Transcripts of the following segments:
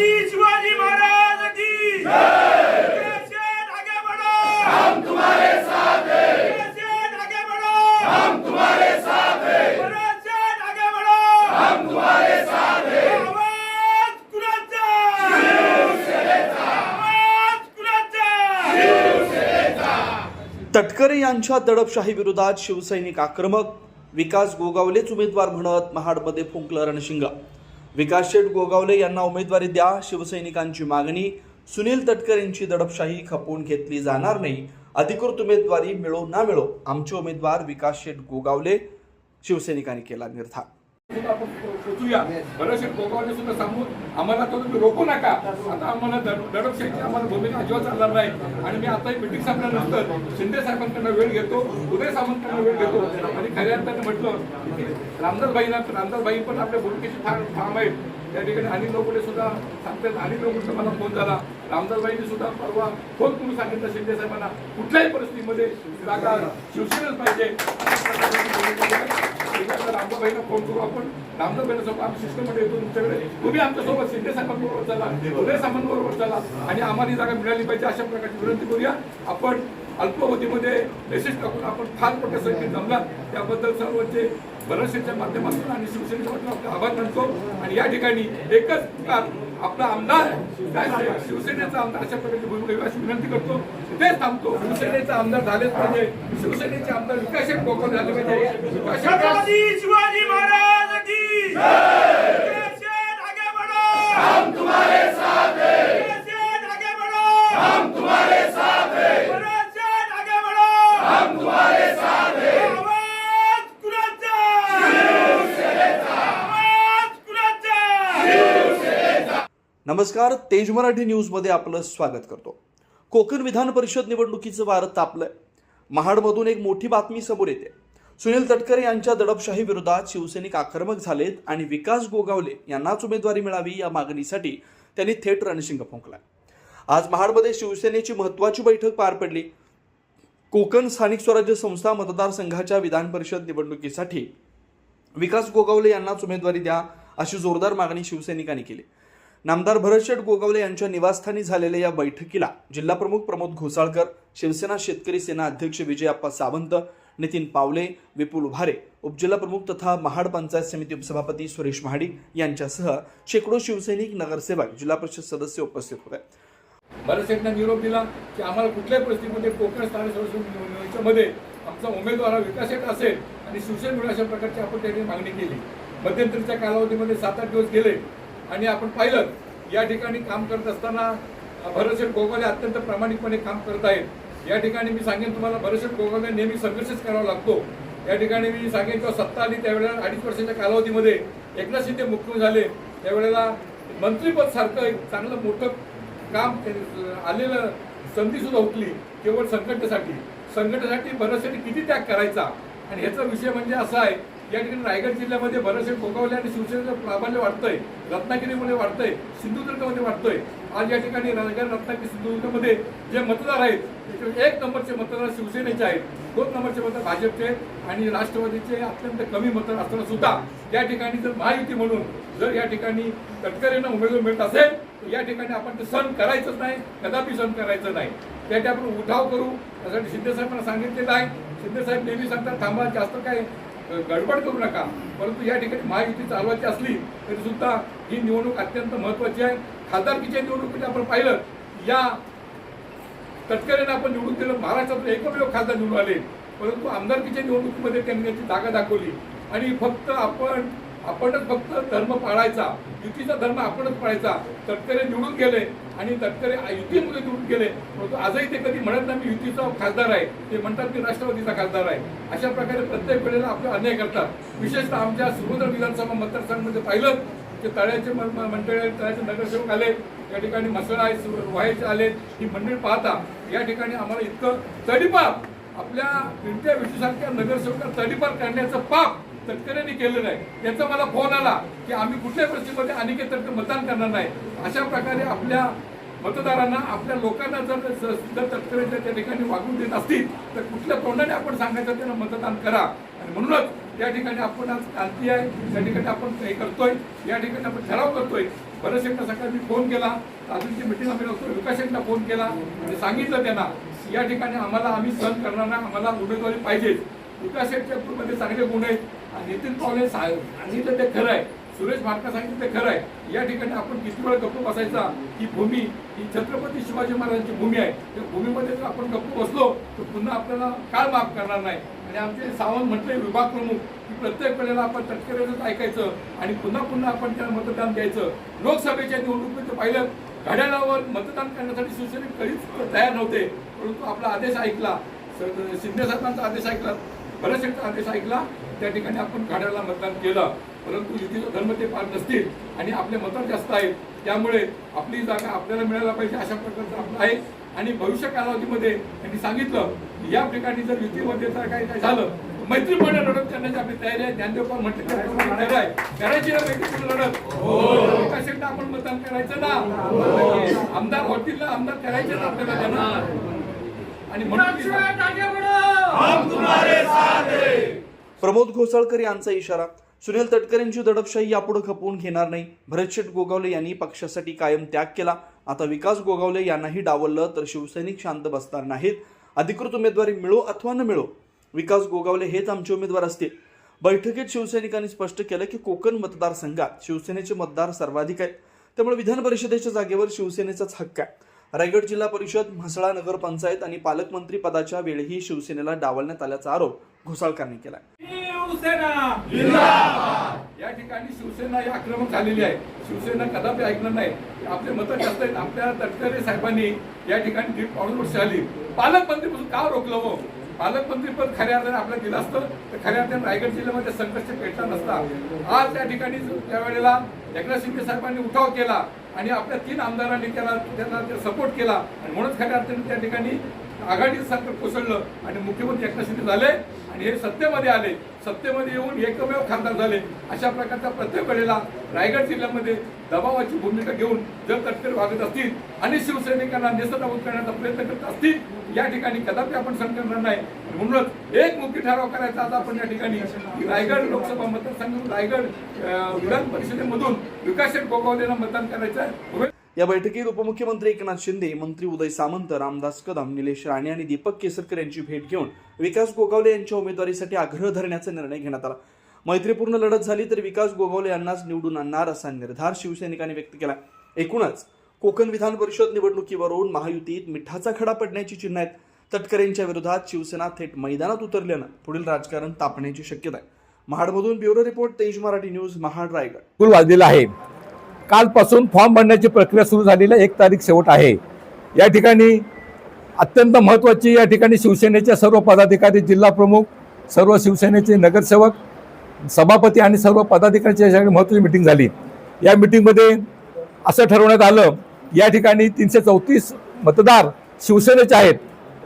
छत्रपती शिवाजी महाराज की कैसे आगे बढ़ो, हम तुम्हारे साथ हैं, कैसे आगे बढ़ो, हम तुम्हारे साथ हैं, कैसे आगे बढ़ो, हम तुम्हारे साथ हैं। आवाज कुणाचा, शिवसेनेचा, आवाज कुणाचा, शिवसेनेचा। तटकरे यांच्या दडपशाही विरोधात शिवसैनिक आक्रमक. विकास गोगावलेच उमेदवार म्हणत महाडमध्ये फुंकलं रणशिंग. विकास शेठ गोगावले यांना उमेदवारी द्या, शिवसैनिकांची मागणी. सुनील तटकरेंची दडपशाही खपवून घेतली जाणार नाही. अधिकृत उमेदवारी मिळो ना मिळो, आमचे उमेदवार विकास शेठ गोगावले. शिवसैनिकांनी केला निर्धार. आपण पोचूया. बरेचसे गोगावले सुद्धा सांगून आम्हाला तो तुम्ही रोखू नका. आता आम्हाला दडपशाहीची आम्हाला भूमिका अजिबात चालणार नाही. आणि मी आता मीटिंग संपल्यानंतर शिंदे साहेबांकडनं वेळ घेतो, उदय सामंतांकडनं वेळ घेतो. आणि खऱ्या अर्थाने म्हटलं की रामदासबाई पण आपल्या भूमिकेची ठाम आहेत. त्या ठिकाणी अनिल लोकुडे सुद्धा सांगतात. अनिल लोकुडेचा मला फोन झाला. रामदासबाईंनी सुद्धा परवा फोन करून सांगितलं शिंदे साहेबांना कुठल्याही परिस्थितीमध्ये जागा शिवसेनेच पाहिजे. रामदासबाईंना फोन करू आपण. रामदासबाईंना सोबत आम्ही सिस्टममध्ये येतो तुमच्याकडे. तुम्ही आमच्यासोबत शिंदे साहेबांबरोबर चला, उदय सामंतबरोबर चला आणि आम्हाला जागा मिळाली पाहिजे अशा प्रकारची विनंती करूया. आपण अल्पावधीमध्ये मेसेज टाकून आपण फार मोठ्या संख्येत जमला त्याबद्दल सर्वांचे बरेचसेच्या माध्यमातून आणि शिवसेनेच्या माध्यमातून आभार मानतो. आणि या ठिकाणी एकच आपला आमदार काय शिवसेनेचा आमदार अशा प्रकारची भूमिका अशी विनंती करतो. तेच थांबतो. शिवसेनेचा आमदार झालेच पाहिजे. शिवसेनेचे आमदार विकास शेठ गोगावले झाले पाहिजे. छत्रपती शिवाजी महाराज की कैसे आगे बढ़ो, हम तुम्हारे साथ हैं, कैसे आगे बढ़ो, हम तुम्हारे साथ हैं, कैसे आगे बढ़ो, हम तुम्हारे साथ हैं। आवाज कुणाचा, शिवसेनेचा, आवाज कुणाचा. शिवसेनेचा। नमस्कार, तेज मराठी न्यूजमध्ये आपलं स्वागत करतो. कोकण विधान परिषद निवडणुकीचं वारं तापलंय. महाडमधून एक मोठी बातमी समोर येते. सुनील तटकरे यांच्या दडपशाही विरोधात शिवसैनिक आक्रमक झालेत आणि विकास गोगावले यांनाच उमेदवारी मिळावी या मागणीसाठी त्यांनी थेट रणशिंग फुंकलाय. आज महाडमध्ये शिवसेनेची महत्त्वाची बैठक पार पडली. कोकण स्थानिक स्वराज्य संस्था मतदारसंघाच्या विधान परिषद निवडणुकीसाठी विकास गोगावले यांनाच उमेदवारी द्या अशी जोरदार मागणी शिवसैनिकांनी केली. नामदार भरतशेठ गोगावले यांच्या निवासस्थानी झालेल्या या बैठकीला जिल्हाप्रमुख प्रमोद घोसाळकर, शिवसेना शेतकरी सेना अध्यक्ष विजयप्पा सावंत, नितीन पावले, विपुल उभारे, उपजिल्हाप्रमुख तथा महाड पंचायत समिती उपसभापती सुरेश महाडिक यांच्यासह शेकडो शिवसैनिक, नगरसेवक, जिल्हा परिषद सदस्य उपस्थित होते. बरेचसेंना निरोप दिला की आम्हाला कुठल्याही परिस्थितीमध्ये कोकण स्थानिक स्वराज्य निवडणुकीमध्ये आमचा उमेदवार हा विकास शेठ असेल आणि शिवसेना मिळेल अशा प्रकारची आपण त्यांनी मागणी केली. मध्यंतरीच्या कालावधीमध्ये 7-8 दिवस गेले आणि आपण पाहिलं या ठिकाणी काम करत असताना भरतशेठ गोगावले अत्यंत प्रामाणिकपणे काम करत आहेत. या ठिकाणी मी सांगेन तुम्हाला भरतशेठ गोगावले नेहमी संघर्षच करावा लागतो. या ठिकाणी मी सांगेन जेव्हा सत्ता आली त्यावेळेला 2.5 वर्षाच्या कालावधीमध्ये एकनाथ शिंदे मुख्यमंत्री झाले त्यावेळेला मंत्रीपद सारखं एक चांगलं मोठं काम आलेलं संधी सुद्धा उठली केवळ संघटनेसाठी भरतशेठ किती त्याग करायचा. आणि ह्याचा विषय म्हणजे असा आहे या ठिकाणी रायगड जिल्ह्यामध्ये बरेचसे गोगावले आणि शिवसेनेचं प्राबल्य वाढतंय. रत्नागिरीमध्ये वाढतंय, सिंधुदुर्गमध्ये वाढतंय. आज या ठिकाणी रायगड, रत्नागिरी, सिंधुदुर्गमध्ये जे मतदार आहेत त्याच्यावर 1 नंबरचे मतदार शिवसेनेचे आहेत, 2 नंबरचे मतदार भाजपचे आणि राष्ट्रवादीचे अत्यंत कमी मतदार असताना सुद्धा या ठिकाणी जर महायुती म्हणून जर या ठिकाणी तटकरेंना उमेदवार मिळत असेल तर या ठिकाणी आपण ते सहन करायचंच नाही, कदापि सहन करायचं नाही. त्यासाठी आपण उठाव करू. त्यासाठी शिंदे साहेबांना सांगितलेलं आहे. शिंदे साहेब नेहमी सांगतात थांबा, जास्त काय गडबड करू नका. परंतु या ठिकाणी महायुती चालवायची असली तरी सुद्धा ही निवडणूक अत्यंत महत्वाची आहे. खासदारकीच्या निवडणुकीत आपण पाहिलं या तटकरेंना आपण निवडून दिलं. महाराष्ट्रातून एकमेव खासदार निवडून आले. परंतु आमदारकीच्या निवडणुकीमध्ये त्यांनी याची जागा दाखवली आणि फक्त आपणच फक्त धर्म पाळायचा, युतीचा धर्म आपणच पाळायचा. तटकरे निवडून गेले आणि तटकरे युतीमध्ये निवडून गेले. परंतु आजही ते कधी म्हणत नाही मी युतीचा खासदार आहे, ते म्हणतात की राष्ट्रवादीचा खासदार आहे. अशा प्रकारे प्रत्येक वेळेला आपले अन्याय करतात. विशेषतः आमच्या सुभद्र विधानसभा मतदारसंघामध्ये पाहिलं की तळ्याचे मंडळ, तळ्याचे नगरसेवक आले, या ठिकाणी मसळा व्हायचे आले. ही मंडळी पाहता या ठिकाणी आम्हाला इतकं तडीपार आपल्या पिंट्या विषयीसारख्या नगरसेवकांना तडीपार करण्याचं पाप तटकरेंनी केलं नाही. याचा मला फोन आला की आम्ही कुठल्याही परिस्थितीमध्ये अनिकेत तटकरे मतदान करणार नाही. अशा प्रकारे आपल्या मतदारांना, आपल्या लोकांना जर तटकरेच्या त्या ठिकाणी वागून देत असतील तर कुठल्या तोंडाने आपण सांगायचं त्यांना मतदान करा. आणि म्हणूनच या ठिकाणी आपण आज क्रांती आहे, त्या ठिकाणी आपण हे करतोय, या ठिकाणी आपण ठराव करतोय भरत शेठला सकाळी मी फोन केला, रात्रीची मिटिंग आम्ही नव्हतो, विकास शेठला फोन केला आणि सांगितलं त्यांना या ठिकाणी आम्ही सहन करणार नाही, आम्हाला उमेदवारी पाहिजे. विकास शेठच्या चांगले गुण आहेत आणि नितीन पवार सांगितलं ते खरं आहे, सुरेश भाटकर सांगितलं ते खरं आहे. या ठिकाणी आपण किती वेळ गप्प बसायचा? ही भूमी ही छत्रपती शिवाजी महाराजांची भूमी आहे. त्या भूमीमध्ये जर आपण गप्प बसलो तर पुन्हा आपल्याला काळ माफ करणार नाही. आणि आमचे सावंत म्हटले विभाग प्रमुख की प्रत्येक वेळेला आपण तटकरेच ऐकायचं आणि पुन्हा पुन्हा आपण त्याला मतदान द्यायचं. लोकसभेच्या निवडणुकीचं पाहिलं घड्याळावर मतदान करण्यासाठी शिवसैनिक कधीच तयार नव्हते, परंतु आपला आदेश ऐकला, शिंदे साहेबांचा आदेश ऐकला, भरत शेठचा आदेश ऐकला, त्या ठिकाणी आपण घड्याळाला मतदान केलं. परंतु युतीचा धर्म ते पार नसतील आणि आपले मतं जास्त आहेत, त्यामुळे आपली जागा आपल्याला मिळायला पाहिजे अशा प्रकारचं आपलं आहे. आणि भविष्य कालावधीमध्ये त्यांनी सांगितलं की या ठिकाणी जर युतीमध्ये जर काही झालं मैत्रीपूर्ण लढत करण्याची आपली तयारी आहे. ज्ञानदेव पवार म्हटलं तयारी आहे, करायची ना मैत्रीपूर्ण लढत. विकास शेठला आपण मतदान करायचं ना, आमदार होतील ना, आमदार करायचे ना आपल्याला त्यांना. आणि प्रमोद घोसाळकर यांचा इशारा. सुनील तटकरेंची दडपशाही यापुढे खपवून घेणार नाही. भरतशेठ गोगावले यांनी पक्षासाठी कायम त्याग केला. आता विकास गोगावले यांनाही डावललं तर शिवसैनिक शांत बसणार नाहीत. अधिकृत उमेदवारी मिळो अथवा न मिळो, विकास गोगावले हेच आमचे उमेदवार असतील. बैठकीत शिवसैनिकांनी स्पष्ट केलं की कोकण मतदारसंघात शिवसेनेचे मतदार सर्वाधिक आहेत, त्यामुळे विधान परिषदेच्या जागेवर शिवसेनेचाच हक्क आहे. रायगड जिल्हा परिषद, म्हसळा नगरपंचायत आणि पालकमंत्री पदाच्या वेळीही शिवसेनेला डावलण्यात आल्याचा आरोप घोसाळकरांनी केला. या ठिकाणी शिवसेना ही आक्रमक झालेली आहे. शिवसेना कदापि ऐकणार नाही. आपले मतं जास्त आहेत. आपल्या तटकरे साहेबांनी या ठिकाणी 1.5 वर्ष आली पालकमंत्रीपासून का रोखलं हो? पालकमंत्री पद खऱ्या अर्थाने आपल्याला दिलं असतं तर खऱ्या अर्थाने रायगड जिल्ह्यामध्ये संघर्ष पेटला नसता. आज त्या ठिकाणी त्यावेळेला एकनाथ शिंदे साहेबांनी उठाव केला आणि आपल्या 3 आमदारांनी त्यांना सपोर्ट केला आणि म्हणूनच खऱ्या अर्थाने त्या ठिकाणी आघाडीचं सरकार कोसळलं आणि मुख्यमंत्री एकनाथ शिंदे झाले आणि हे सत्तेमध्ये आले. सत्तेमध्ये येऊन एकमेव खासदार झाले. अशा प्रकारचा प्रत्येक वेळेला रायगड जिल्ह्यामध्ये दबावाची भूमिका घेऊन जर तटकरे वागत असतील आणि शिवसैनिकांना नेस्तनाबूत करण्याचा प्रयत्न करत असतील, या ठिकाणी कदापि आपण सहन करणार नाही. म्हणूनच एक मुख्य ठराव करायचा आज आपण या ठिकाणी रायगड लोकसभा मतदारसंघ, रायगड विधान परिषदेमधून विकास शेठ गोगावलेला मतदान करायचं आहे. या बैठकीत उपमुख्यमंत्री एकनाथ शिंदे, मंत्री उदय सामंत, रामदास कदम, निलेश राणे आणि दीपक केसरकर यांची भेट घेऊन विकास गोगावले यांच्या उमेदवारीसाठी आग्रह धरण्याचा निर्णय घेण्यात आला. मैत्रीपूर्ण लढत झाली तर विकास गोगावले यांनाच निवडून आणणार असा निर्धार शिवसैनिकांनी व्यक्त केला. एकूणच कोकण विधान परिषद निवडणुकीवरून महायुतीत मिठाचा खडा पडण्याची चिन्ह आहेत. तटकरेंच्या विरोधात शिवसेना थेट मैदानात उतरल्यानं पुढील राजकारण तापण्याची शक्यता आहे. महाडमधून ब्युरो रिपोर्ट, तेज मराठी न्यूज, महाड, रायगड. वाजलेला आहे. कालपासून फॉर्म भरण्याची प्रक्रिया सुरू झालेली आहे. 1 तारीख शेवट आहे. या ठिकाणी अत्यंत महत्त्वाची या ठिकाणी शिवसेनेच्या सर्व पदाधिकारी, जिल्हा प्रमुख, सर्व शिवसेनेचे नगरसेवक, सभापती आणि सर्व पदाधिकाऱ्यांची महत्त्वाची मिटिंग झाली. या मिटिंगमध्ये असं ठरवण्यात आलं, या ठिकाणी 334 मतदार शिवसेनेचे आहेत.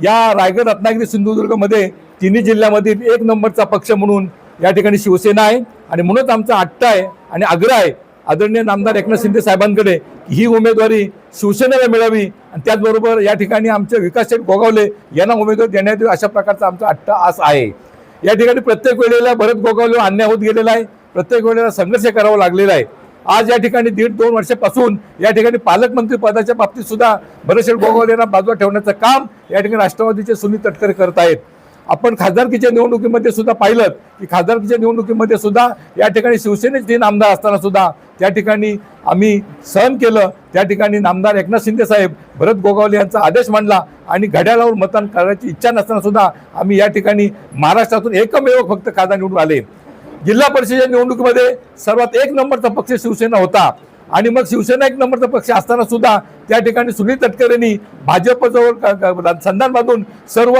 या रायगड, रत्नागिरी, सिंधुदुर्गमध्ये तिन्ही जिल्ह्यामधील 1 नंबरचा पक्ष म्हणून या ठिकाणी शिवसेना आहे आणि म्हणूनच आमचा हट्ट आहे आणि आग्रह आहे आदरणीय आमदार एकनाथ शिंदे साहेबांकडे की ही उमेदवारी शिवसेनेला मिळावी आणि त्याचबरोबर या ठिकाणी आमचे विकास शेठ गोगावले यांना उमेदवारी देण्यात यावी अशा प्रकारचा आमचा हट्ट आस आहे. या ठिकाणी प्रत्येक वेळेला भरत गोगावले अन्याय होत गेलेला आहे. प्रत्येक वेळेला संघर्ष करावा लागलेला आहे. आज या ठिकाणी 1.5-2 वर्षापासून या ठिकाणी पालकमंत्री पदाच्या बाबतीत सुद्धा भरत शेठ गोगावलेंना बाजूला ठेवण्याचं काम या ठिकाणी राष्ट्रवादीचे सुनील तटकरे करत आहेत. आपण खासदारकीच्या निवडणुकीमध्ये सुद्धा पाहिलं की खासदारकीच्या निवडणुकीमध्ये सुद्धा या ठिकाणी शिवसेनेचे 3 आमदार असताना सुद्धा त्या ठिकाणी आम्ही सहन केलं. त्या ठिकाणी आमदार एकनाथ शिंदे साहेब भरत गोगावले यांचा आदेश मांडला आणि घड्याळावर मतदान करायची इच्छा नसताना सुद्धा आम्ही या ठिकाणी महाराष्ट्रातून एकमेव फक्त खासदार निवडून आले. जिल्हा परिषदेच्या निवडणुकीमध्ये सर्वात 1 नंबरचा पक्ष शिवसेना होता आणि मग शिवसेना 1 नंबरचा पक्ष असताना सुद्धा त्या ठिकाणी सुनील तटकरेंनी भाजपजवळ संधान बांधून सर्व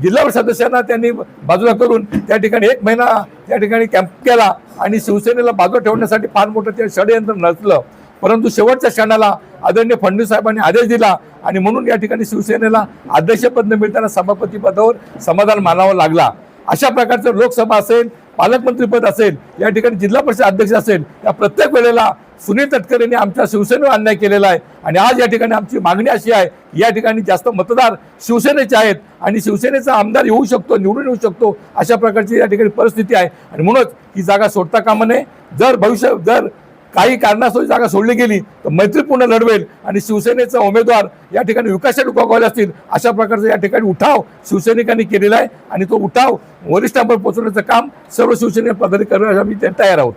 जिल्हा सदस्यांना त्यांनी बाजूला करून त्या ठिकाणी 1 महिना त्या ठिकाणी कॅम्प केला आणि शिवसेनेला बाजूला ठेवण्यासाठी फार मोठं ते षडयंत्र नसलं. परंतु शेवटच्या क्षणाला आदरणीय फडणवीस साहेबांनी आदेश दिला आणि म्हणून या ठिकाणी शिवसेनेला अध्यक्षपद न मिळताना सभापती पदावर समाधान मानावं लागला. अशा प्रकारचं लोकसभा असेल, पालकमंत्रीपद असेल, या ठिकाणी जिल्हा परिषद अध्यक्ष असेल, या प्रत्येक वेळेला सुनील तटकरेंनी आमच्या शिवसेनेवर अन्याय केलेला आहे आणि आज या ठिकाणी आमची मागणी अशी आहे, या ठिकाणी जास्त मतदार शिवसेनेचे आहेत आणि शिवसेनेचा आमदार येऊ शकतो, निवडून येऊ शकतो अशा प्रकारची या ठिकाणी परिस्थिती आहे आणि म्हणूनच ही जागा सोडता कामा नये. जर काही कारणास्तव जागा सोडली गेली तर मैत्रीपूर्ण लढवेल आणि शिवसेनेचा उमेदवार या ठिकाणी विकास शेठ उकागावले असतील अशा प्रकारचा या ठिकाणी उठाव शिवसैनिकांनी केलेला आहे आणि तो उठाव वरिष्ठांपर्यंत पोहोचवण्याचं काम सर्व शिवसेने पदाधिकारी आम्ही तयार आहोत.